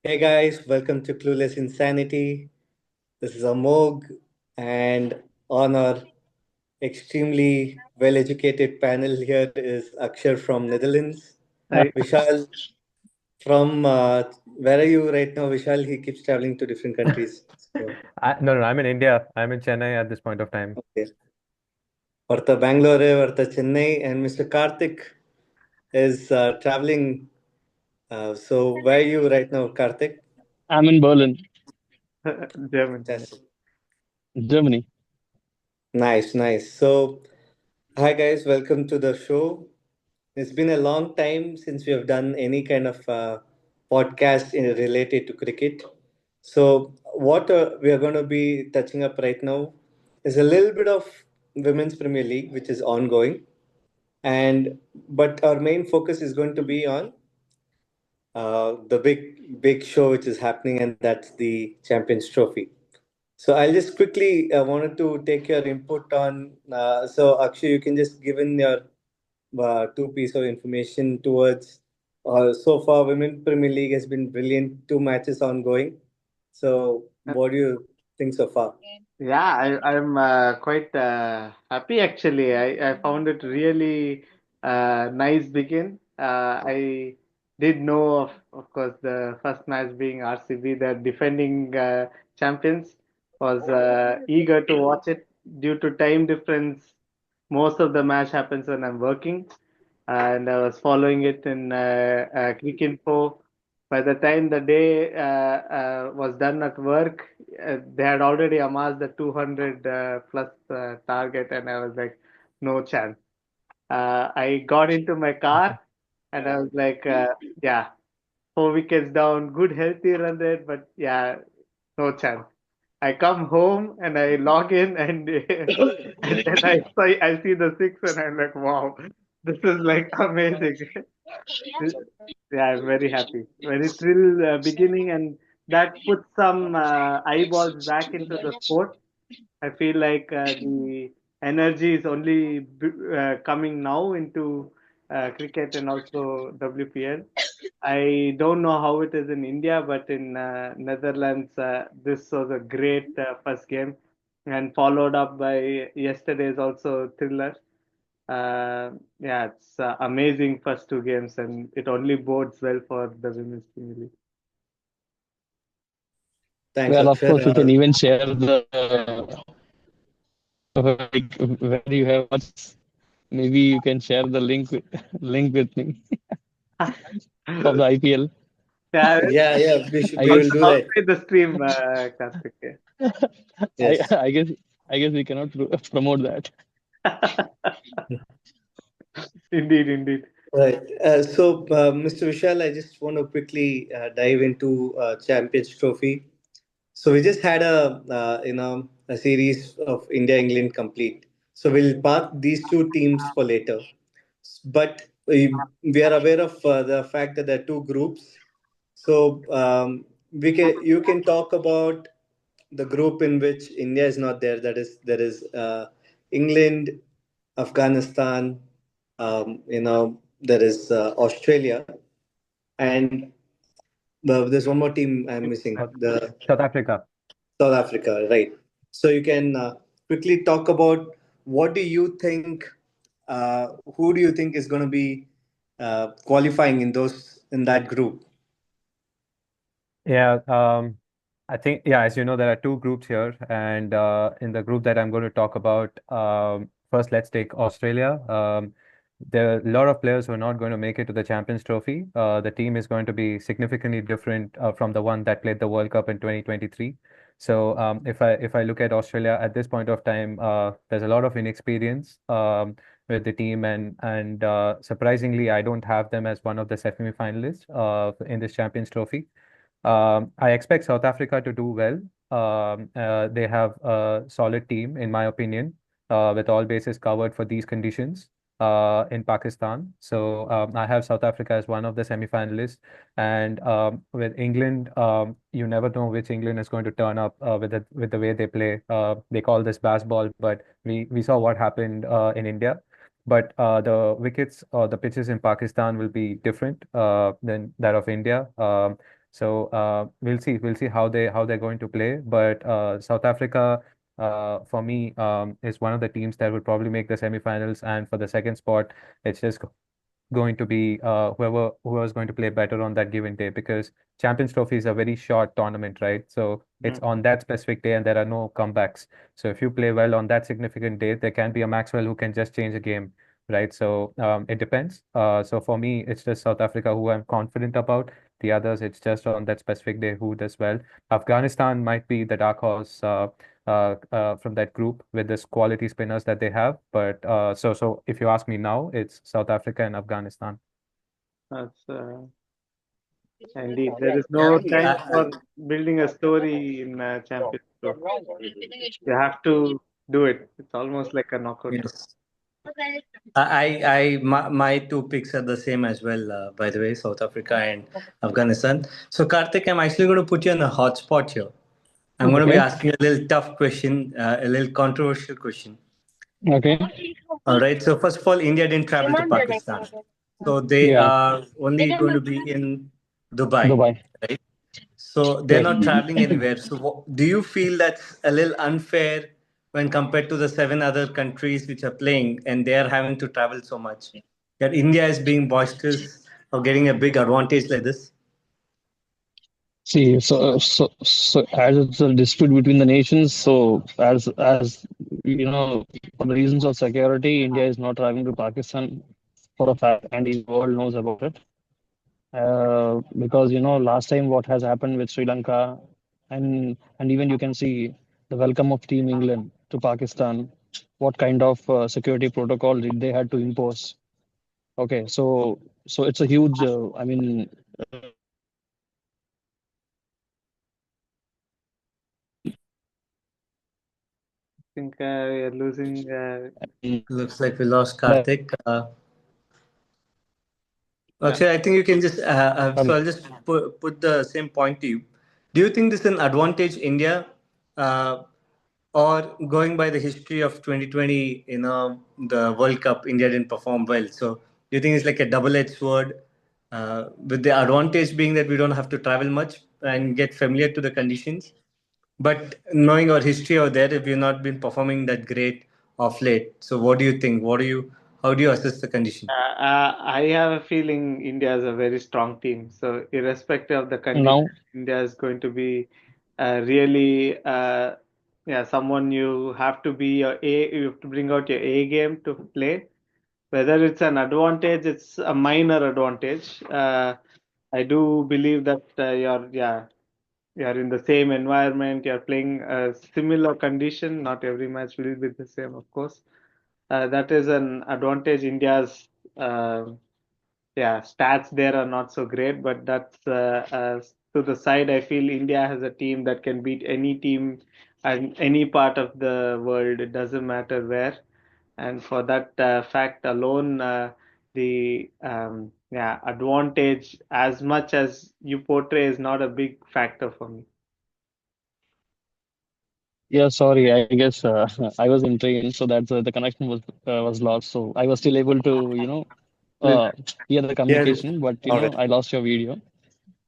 Hey guys, welcome to Clueless Insanity. This is Amog, and on our extremely well educated panel here is Akshar from Netherlands, Hi. Vishal from where are you right now? Vishal, he keeps traveling to different countries. So, No, I'm in India. I'm in Chennai at this point of time. okay. Varta Bangalore, Varta Chennai, and Mr. Karthik is traveling. So, where are you right now, Karthik? I'm in Berlin, German. Yes. Germany. Nice, nice. So, hi guys, welcome to the show. It's been a long time since we have done any kind of podcast related to cricket. So, what we are going to be touching up right now is a little bit of Women's Premier League, which is ongoing, and but our main focus is going to be on the big show which is happening, and that's the Champions Trophy. So I'll just quickly wanted to take your input on. So Akshay, you can just give in your two piece of information towards. So far, Women Premier League has been brilliant. Two matches ongoing. So what do you think so far? Yeah, I'm quite happy actually. I found it really nice begin. I did know of course the first match being RCB, the defending champions, was eager to watch it due to time difference. Most of the match happens when I'm working, and I was following it in Cricinfo. By the time the day was done at work, they had already amassed the 200 plus target, and I was like, no chance. I got into my car, and I was like, yeah, 4 wickets down, good healthy run rate, but yeah, no chance. I come home and I log in and and then I see the six and I'm like, wow, this is like amazing. Yeah, I'm very happy. Very thrilled beginning, and that puts some eyeballs back into the sport. I feel like the energy is only coming now into cricket and also WPL. I don't know how it is in India, but in Netherlands, this was a great first game, and followed up by yesterday's also thriller. Yeah, it's amazing first two games, and it only bodes well for the women's Premier League. Thanks, Well, of Akshay. course, you can even share the like where you have watched. Maybe you can share the link with me of the IPL. Yeah, Yeah, I we will guess do that. outside the stream, Karthik. I Yes. I guess I guess we cannot promote that. Indeed, indeed. Right. Mr. Vishal, I just want to quickly dive into Champions Trophy. So we just had a series of India England complete. So we'll park these two teams for later. But we are aware of the fact that there are two groups. So we can you can talk about the group in which India is not there. That is there is England, Afghanistan. There is Australia, and there's one more team I'm missing. South The South Africa. South Africa, right? So you can quickly talk about what do you think? Who do you think is going to be qualifying in that group? Yeah, I think, yeah, as you know, there are two groups here. And in the group that I'm going to talk about, first, let's take Australia. There are a lot of players who are not going to make it to the Champions Trophy. The team is going to be significantly different from the one that played the World Cup in 2023. So if I look at Australia at this point of time, there's a lot of inexperience with the team, and surprisingly, I don't have them as one of the semi-finalists in this Champions Trophy. I expect South Africa to do well. They have a solid team, in my opinion, with all bases covered for these conditions in Pakistan. So I have South Africa as one of the semi-finalists. And with England, you never know which England is going to turn up with the way they play. They call this baseball, but we saw what happened in India. But the wickets or the pitches in Pakistan will be different than that of India. So we'll see how they're going to play. But South Africa, for me, is one of the teams that will probably make the semifinals. And for the second spot, it's just going to be whoever's going to play better on that given day, because Champions Trophy is a very short tournament, right? So it's Mm. on that specific day and there are no comebacks. So if you play well on that significant day, there can be a Maxwell who can just change a game, right? So it depends. So for me, it's just South Africa who I'm confident about. The others, it's just on that specific day who does well. Afghanistan might be the dark horse from that group with this quality spinners that they have. But so if you ask me now, it's South Africa and Afghanistan. That's indeed. There is Yeah, no time I, for building a story in Champions Trophy. You have to do it. It's almost like a knockout. yes. My two picks are the same as well. By the way, South Africa and Afghanistan. So, Karthik, I'm actually going to put you on a hot spot here. I'm going to be Okay. asking a little tough question, a little controversial question. Okay. All right. So, first of all, India didn't travel to Pakistan, so they Yeah. are only going to be in Dubai, Dubai. right? So they're Yes. not traveling anywhere. So do you feel that's a little unfair when compared to the seven other countries which are playing and they are having to travel so much? That India is being boisterous or getting a big advantage like this? See, so as it's a dispute between the nations, so as you know, for the reasons of security, India is not traveling to Pakistan for a fact, and the world knows about it. Because last time what has happened with Sri Lanka, and even you can see the welcome of Team England to Pakistan, what kind of security protocol did they had to impose? Okay, so it's a huge, I mean, I think we are losing. Looks like we lost that, Karthik. Yeah. Actually, I think you can just, so um, I'll just put the same point to you. Do you think this is an advantage India, uh, or going by the history of 2020, the World Cup, India didn't perform well. So do you think it's like a double-edged sword, with the advantage being that we don't have to travel much and get familiar to the conditions? But knowing our history out there, we've not been performing that great of late. So what do you think? How do you assess the condition? I have a feeling India is a very strong team. So, irrespective of the condition, now India is going to be really, yeah, someone you have to be you have to bring out your A game to play. Whether it's an advantage, it's a minor advantage. I do believe that you're in the same environment, you're playing a similar condition. Not every match will be the same, of course. That is an advantage. India's uh, stats there are not so great, but that's to the side. I feel India has a team that can beat any team in any part of the world. It doesn't matter where, and for that fact alone, the advantage, as much as you portray, is not a big factor for me. yeah, sorry, I guess I was in train, so that the connection was lost. So I was still able to Well, uh, hear the yeah, communication, but all right. I lost your video.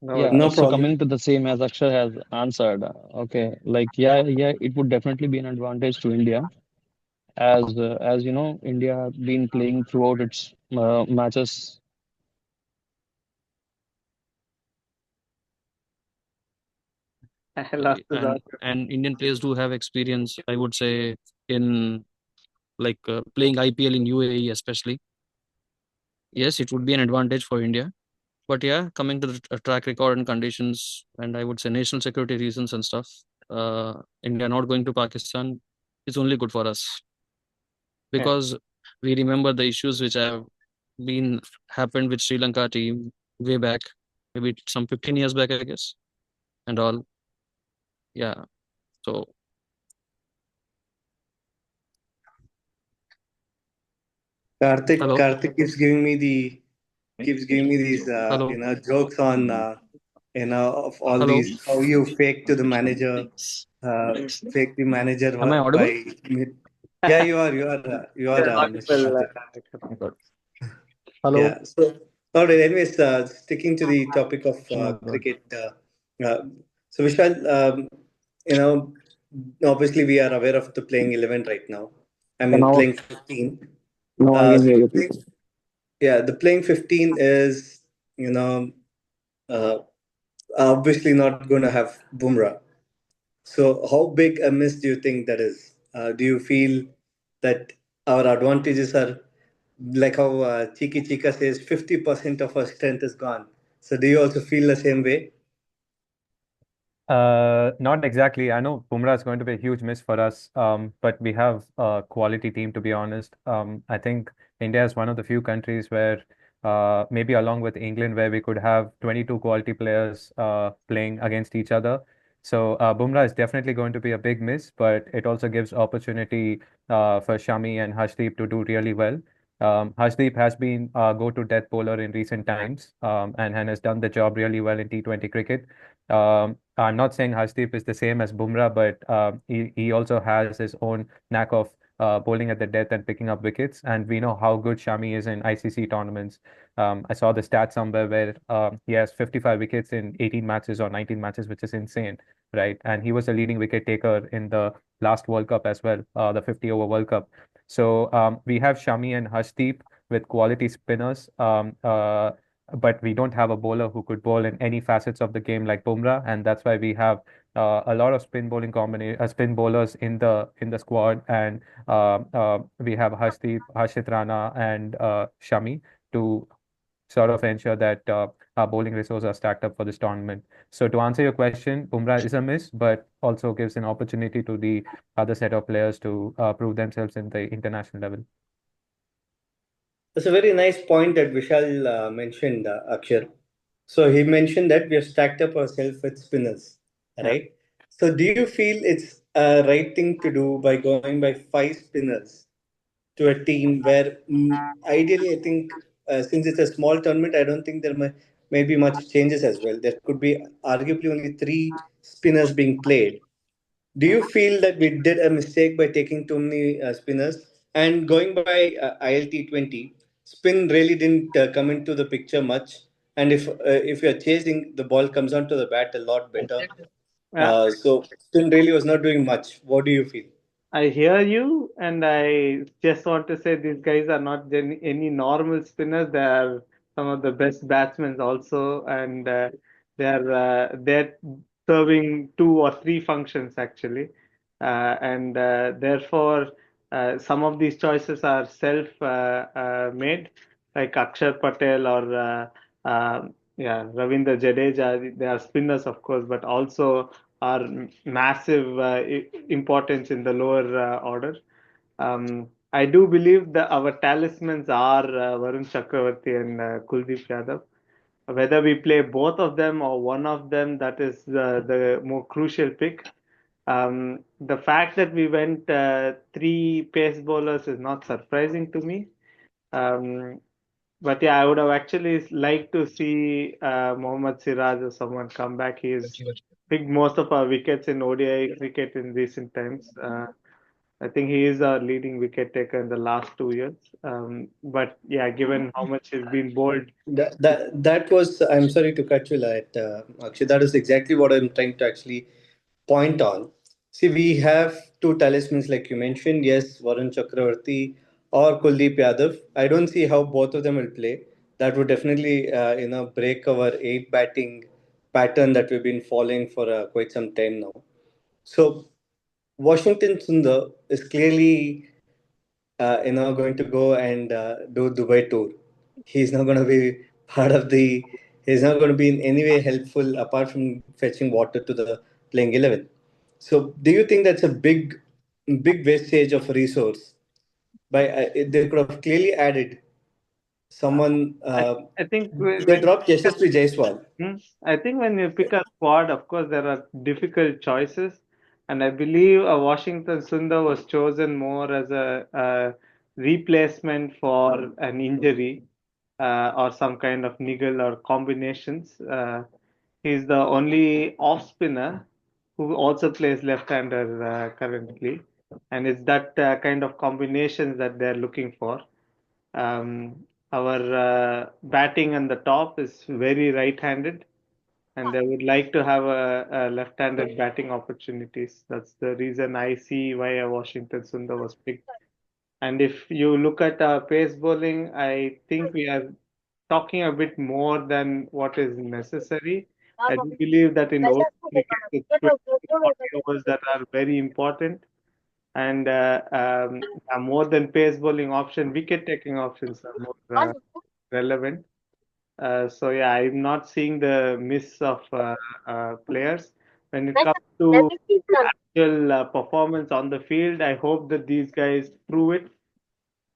No worries. Yeah, No so problem. coming to the same as Akshay has answered, okay, like yeah, it would definitely be an advantage to India, as India been playing throughout its matches. I lost the and audio. and Indian players do have experience, I would say, in like playing IPL in UAE especially. Yes, it would be an advantage for India. But yeah, coming to the track record and conditions, and I would say national security reasons and stuff, India not going to Pakistan is only good for us, Yeah. because we remember the issues which have been happened with Sri Lanka team way back, maybe some 15 years back, I guess, and all. Yeah. So hello, Karthik keeps giving me these hello, jokes on of all hello. these how you fake to the manager, fake the manager Am I by audible? yeah, you are You're Mr. audible, Karthik. My God. Hello. Yeah. So all right. Anyways, sticking to the topic of Oh my God. cricket. Uh, so Vishal, you know, obviously we are aware of the playing 11 right now. I Yeah, mean, now, playing 15. now I can So hear the you. yeah, the playing 15 is, you know, uh, obviously not going to have Bumrah. So how big a miss do you think that is? Do you feel that our advantages are like how Chiki Chika says 50% of our strength is gone? So do you also feel the same way? Not exactly. I know Bumrah is going to be a huge miss for us, but we have a quality team, to be honest. I think India is one of the few countries where, maybe along with England, where we could have 22 quality players playing against each other. So Bumrah is definitely going to be a big miss, but it also gives opportunity for Shami and Harshdeep to do really well. Harshdeep has been a go-to death bowler in recent times, and has done the job really well in T20 cricket. I'm not saying Harshdeep is the same as Bumrah, but he also has his own knack of bowling at the death and picking up wickets. And we know how good Shami is in ICC tournaments. I saw the stat somewhere where he has 55 wickets in 18 matches or 19 matches, which is insane, right? And he was a leading wicket taker in the last World Cup as well, the 50 over World Cup. So we have Shami and Harshdeep with quality spinners. But we don't have a bowler who could bowl in any facets of the game like Bumrah, and that's why we have a lot of spin bowlers in the squad, and we have Harshit Rana, and Shami to sort of ensure that our bowling resources are stacked up for this tournament. So to answer your question, Bumrah is a miss, but also gives an opportunity to the other set of players to prove themselves in the international level. That's a very nice point that Vishal mentioned, Akshar. So he mentioned that we have stacked up ourselves with spinners, Yeah. right? So do you feel it's a right thing to do by going by five spinners to a team where ideally, I think, since it's a small tournament, I don't think there may be much changes as well. There could be arguably only three spinners being played. Do you feel that we did a mistake by taking too many spinners? And going by ILT20, spin really didn't come into the picture much. And if you're chasing, the ball comes onto the bat a lot better. Yeah. So spin really was not doing much. What do you feel? I hear you, and I just want to say these guys are not any normal spinners. They are some of the best batsmen also, and they're serving two or three functions actually, and therefore some of these choices are self made, like Akshar Patel or yeah, Ravindra Jadeja. They are spinners, of course, but also are massive importance in the lower order. I do believe that our talismans are Varun Chakravarti and Kuldeep Yadav. Whether we play both of them or one of them, that is the more crucial pick. The fact that we went three pace bowlers is not surprising to me. Um, but yeah, I would have actually liked to see Mohammad Siraj or someone come back. He's picked most of our wickets in ODI cricket in recent times. I think he is our leading wicket taker in the last 2 years. But yeah, given how much he's been bowled, That was, I'm sorry to cut you, Akshay. That is exactly what I'm trying to actually point on. See, we have two talismans, like you mentioned. Yes, Varun Chakravarti or Kuldeep Yadav. I don't see how both of them will play. That would definitely, break our eight batting pattern that we've been following for quite some time now. So, Washington Sundar is clearly going to go and do Dubai tour. He's not going to be part of the. He's not going to be in any way helpful apart from fetching water to the playing 11. So, do you think that's a big wastage of resource? They could have clearly added someone. I, I think They dropped Yashasvi Jaiswal. I think when you pick a squad, of course, there are difficult choices, and I believe Washington Sundar was chosen more as a replacement for an injury or some kind of niggle or combinations. He's the only off spinner who also plays left-hander currently, and it's that kind of combinations that they're looking for. Our batting on the top is very right-handed, and they would like to have a left-handed batting opportunities. That's the reason I see why a Washington Sundar was picked. And if you look at pace bowling, I think we are talking a bit more than what is necessary. I do believe that in old cricket, it's 20 to 40 overs that are very important, and more than pace bowling option, wicket taking options are more relevant. So yeah, I'm not seeing the miss of players. When it comes to actual performance on the field, I hope that these guys prove it.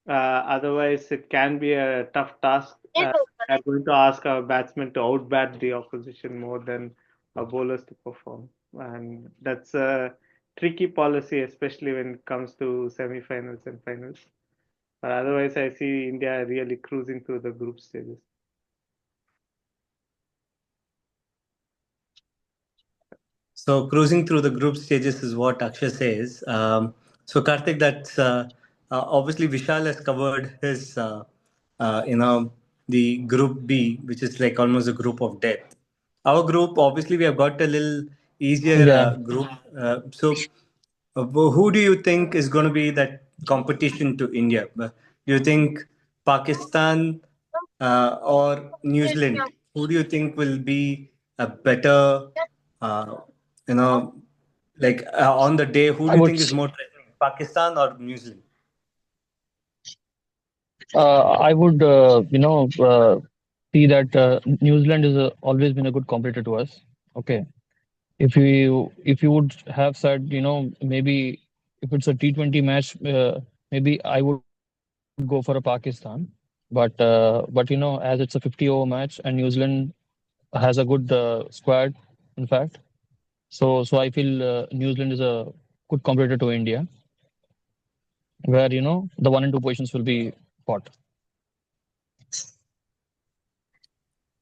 Otherwise, it can be a tough task. I'm going to ask our batsmen to outbat the opposition more than our bowlers to perform, and that's a tricky policy, especially when it comes to semi-finals and finals. But otherwise, I see India really cruising through the group stages. So cruising through the group stages is what Akshay says. So Karthik, that's obviously Vishal has covered his, the group B, which is like almost a group of death. Our group, obviously, we have got a little easier Yeah, group. Who do you think is going to be that competition to India? Do you think Pakistan or New Zealand? Who do you think will be a better, uh, you know, like on the day? Who I do you would. think is more threatening, Pakistan or New Zealand? I would, see that New Zealand is always been a good competitor to us. Okay, if you would have said, maybe if it's a T20 match, maybe I would go for a Pakistan. But as it's a 50-over match and New Zealand has a good squad, in fact. So I feel New Zealand is a good competitor to India, where the 1 and 2 positions will be fought.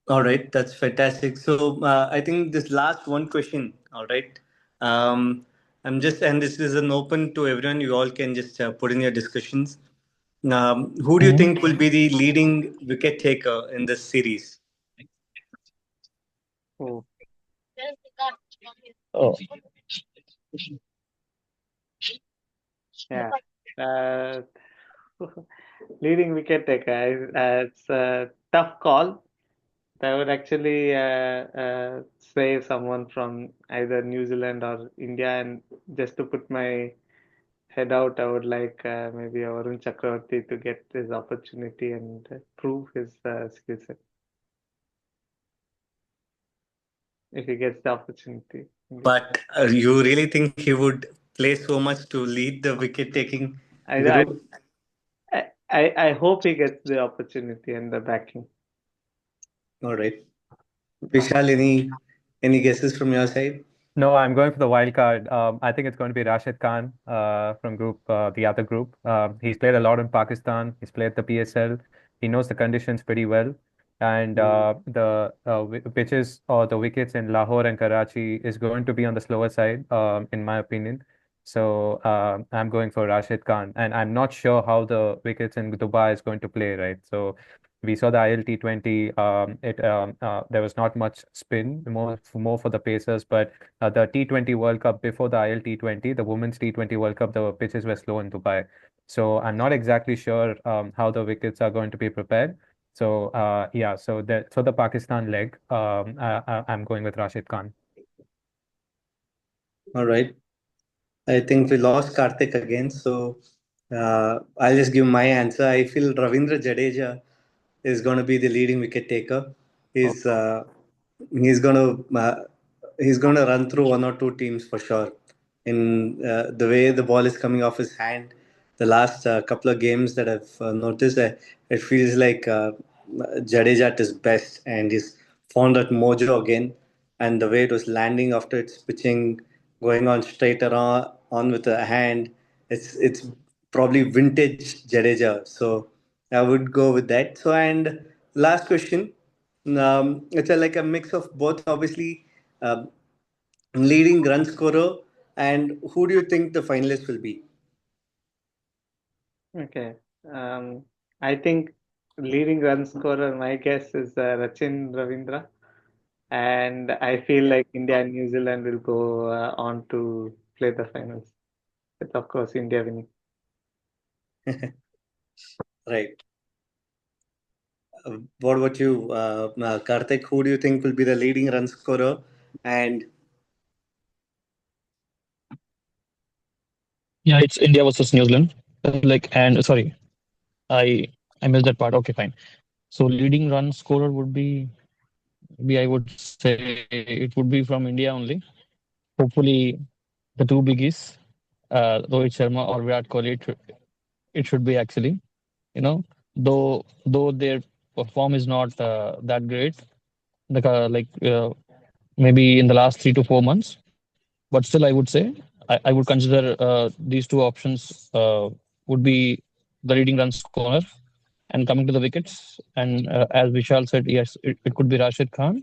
All right, that's fantastic. So I think this last one question. All right, I'm just and this is an open to everyone. You all can just put in your discussions. Who do you Mhm. think will be the leading wicket taker in this series? Oh, Oh, yeah. Uh, Leading wicket taker, it's a tough call. I would actually say someone from either New Zealand or India, and just to put my head out, I would like maybe Varun Chakravarti to get his opportunity and prove his skill set if he gets the opportunity. Indeed. But you really think he would play so much to lead the wicket taking I, I, group? I hope he gets the opportunity and the backing. All right, Vishal, any guesses from your side? No, I'm going for the wild card. I think it's going to be Rashid Khan from the other group. He's played a lot in Pakistan. He's played the PSL. He knows the conditions pretty well. And the pitches or the wickets in Lahore and Karachi is going to be on the slower side, in my opinion. So I'm going for Rashid Khan. And I'm not sure how the wickets in Dubai is going to play, right? So we saw the ILT20. There was not much spin, more for the Pacers, but the T20 World Cup before the ILT20, the Women's T20 World Cup, the pitches were slow in Dubai. So I'm not exactly sure how the wickets are going to be prepared. So yeah, so the Pakistan leg, I'm going with Rashid Khan. All right. I think we lost Karthik again, so I'll just give my answer. I feel Ravindra Jadeja is going to be the leading wicket taker. Oh, He's uh, he's going to he's going to run through one or two teams for sure. In the way the ball is coming off his hand, the last couple of games that I've noticed, it feels like Jadeja at his best, and he's found that mojo again. And the way it was landing after its pitching, going on straight around on with a hand, it's probably vintage Jadeja. So I would go with that. So and last question, it's like a mix of both. Obviously, um, leading run scorer, and who do you think the finalists will be? okay. Um, I think leading run scorer, my guess is Rachin Ravindra. and I feel like India and New Zealand will go on to play the finals. With of course India winning. Right. What about you, Karthik? Who do you think will be the leading run scorer? And Yeah, it's India versus New Zealand. And sorry, I I missed that part. Okay, fine. So leading run scorer would be I would say it would be from India only. Hopefully, the two biggies, Rohit Sharma or Virat Kohli. It should be actually, you know, though their form is not that great, maybe in the last 3 to 4 months. But still, I would say I would consider these two options would be the leading run scorer. And coming to the wickets, and as Vishal said, yes, it could be Rashid Khan,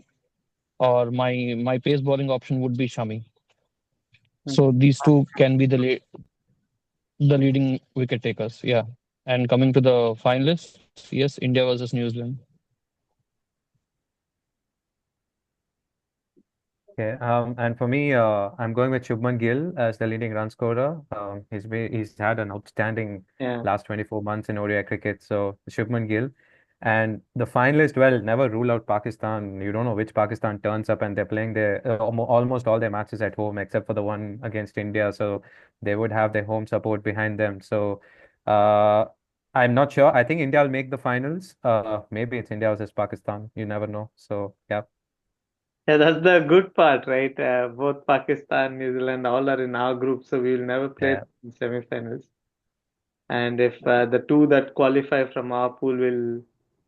or my pace bowling option would be Shami. So Mhm. these two can be the leading wicket takers. Yeah. And coming to the finalists, yes, India versus New Zealand. Okay, and for me, I'm going with Shubman Gill as the leading run scorer. He's had an outstanding Yeah. last 24 months in ODI cricket. So Shubman Gill, and the finalist, well, never rule out Pakistan. You don't know which Pakistan turns up, and they're playing their almost all their matches at home except for the one against India. So they would have their home support behind them. So uh, I'm not sure. I think India will make the finals. Maybe it's India versus Pakistan. You never know. So yeah, Yeah, that's the good part, right? Both Pakistan, New Zealand, all are in our group, so we will never play yeah. in semi-finals. And if the two that qualify from our pool will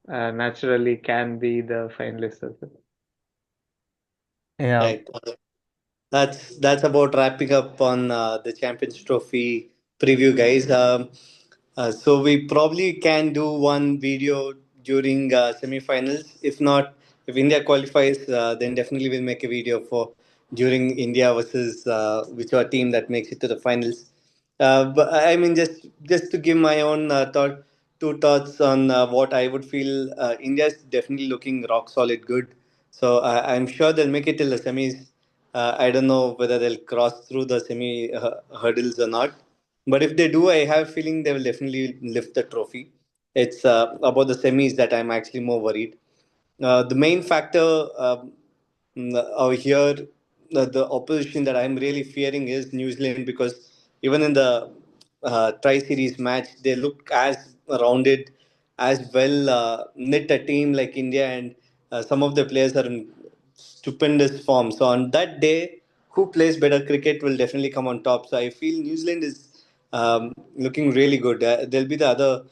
naturally can be the finalists as well. Yeah. right. That's about wrapping up on the Champions Trophy preview, guys. So we probably can do one video during semi-finals. If not, if India qualifies, then definitely we'll make a video for during India versus whichever team that makes it to the finals. But I mean, just to give my own two thoughts on what I would feel. India is definitely looking rock solid good. So I'm sure they'll make it till the semis. I don't know whether they'll cross through the semi hurdles or not. But if they do, I have a feeling they will definitely lift the trophy. It's about the semis that I'm actually more worried. The main factor over here, the opposition that I'm really fearing is New Zealand because even in the tri series match, they look as rounded, as well knit a team like India, and some of the players are in stupendous form. So on that day, who plays better cricket will definitely come on top. So I feel New Zealand is looking really good. There'll be the other.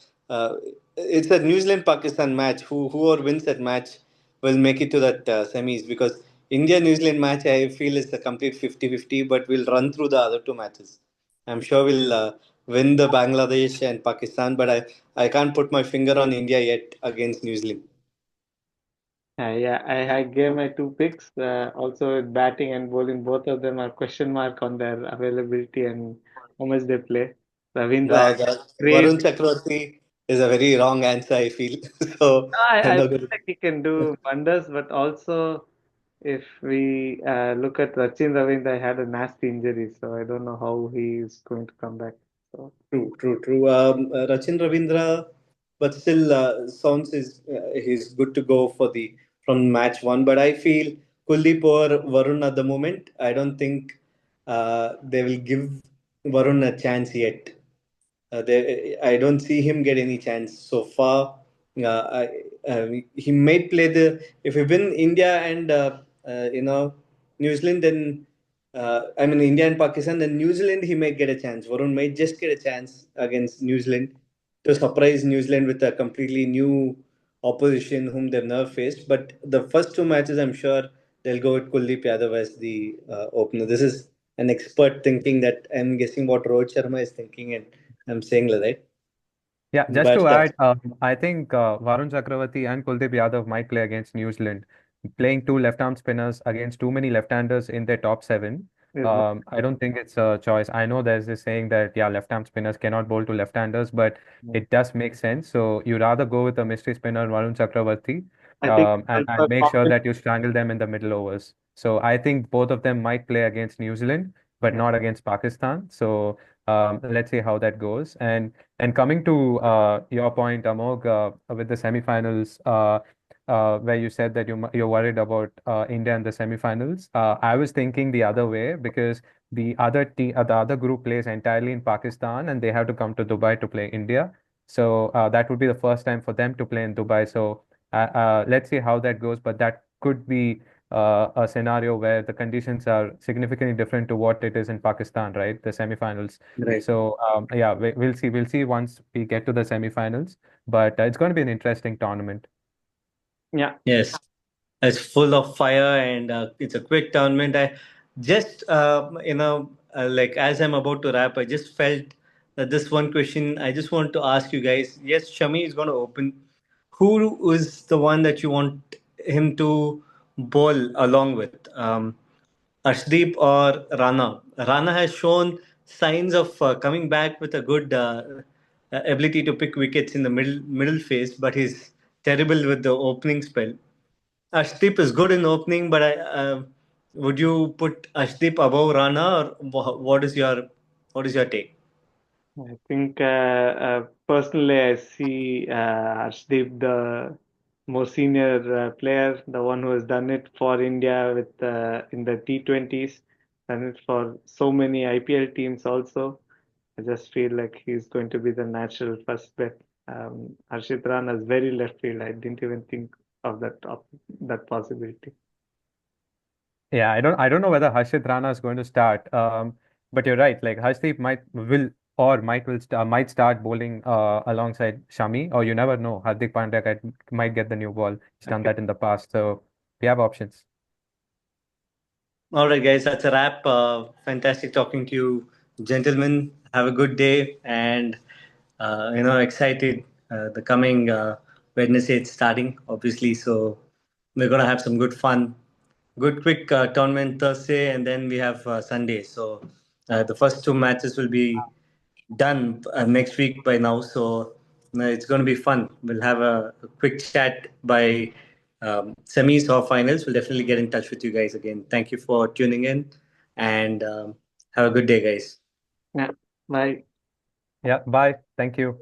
It's a New Zealand Pakistan match. Whoever wins that match will make it to that semis because India New Zealand match I feel is a complete 50-50, but we'll run through the other two matches. I'm sure we'll win the Bangladesh and Pakistan, but I can't put my finger on India yet against New Zealand. Yeah, I gave my two picks. Also, with batting and bowling, both of them are question mark on their availability and how much they play. Ravindra Wow, had that great. Varun Chakravarti is a very wrong answer, I feel. So I'm I not feel going like he can do wonders, but also if we look at Sachin Ravindra, had a nasty injury, so I don't know how he is going to come back. So true. Rachin Ravindra, but still, sounds is he's good to go for the from match one. But I feel Kuldeep or Varun at the moment, I don't think they will give Varun a chance yet. I don't see him get any chance so far. He might play the if we win India and New Zealand, then I mean India and Pakistan, then New Zealand he might get a chance. Varun might just get a chance against New Zealand to surprise New Zealand with a completely new opposition whom they've never faced. But the first two matches, I'm sure they'll go with Kuldeep Yadav as the opener. This is an expert thinking that I'm guessing what Rohit Sharma is thinking, and I'm saying that, right? Yeah, just But to add, I think Varun Chakravarti and Kuldeep Yadav might play against New Zealand. Playing two left-arm spinners against too many left-handers in their top seven, is not. I don't think it's a choice. I know there's this saying that, yeah, left-arm spinners cannot bowl to left-handers, but it does make sense. So you rather go with a mystery spinner, Varun Chakravarti. I think and make sure that you strangle them in the middle overs. So I think both of them might play against New Zealand, but yeah. not against Pakistan. So let's see how that goes. And coming to your point, Amog, with the semifinals, where you said that you're worried about India in the semifinals. I was thinking the other way because the other group plays entirely in Pakistan, and they have to come to Dubai to play India. So that would be the first time for them to play in Dubai. So let's see how that goes. But that could be a scenario where the conditions are significantly different to what it is in Pakistan, right? The semifinals. Right. So yeah, we'll see. We'll see once we get to the semifinals. But it's going to be an interesting tournament. Yeah. Yes. It's full of fire and it's a quick tournament. I just, like as I'm about to wrap, I just felt that this one question I just want to ask you guys. Yes, Shami is going to open. Who is the one that you want him to bowl along with? Arshdeep or Rana? Rana has shown signs of coming back with a good ability to pick wickets in the middle phase, but he's terrible with the opening spell. Ashdeep is good in opening, but would you put Ashdeep above Rana, or what is your take? I think personally, I see Arshdeep the more senior player, the one who has done it for India with in the T20s, done it for so many IPL teams also. I just feel like he's going to be the natural first bet. Harshit Rana is very left field. I didn't even think of that possibility. Yeah, I don't know whether Harshit Rana is going to start. But you're right. Like Harshdeep might start bowling alongside Shami, or you never know. Hardik Pandya might get the new ball. He's done Okay. that in the past, so we have options. All right, guys, that's a wrap. Fantastic talking to you, gentlemen. Have a good day, and excited. The coming Wednesday it's starting, obviously, so we're gonna have some good fun. Good quick tournament Thursday, and then we have Sunday. So the first two matches will be done next week by now. So it's going to be fun. We'll have a quick chat by semis or finals. We'll definitely get in touch with you guys again. Thank you for tuning in and have a good day, guys. Yeah. Bye. Yeah, bye. Thank you.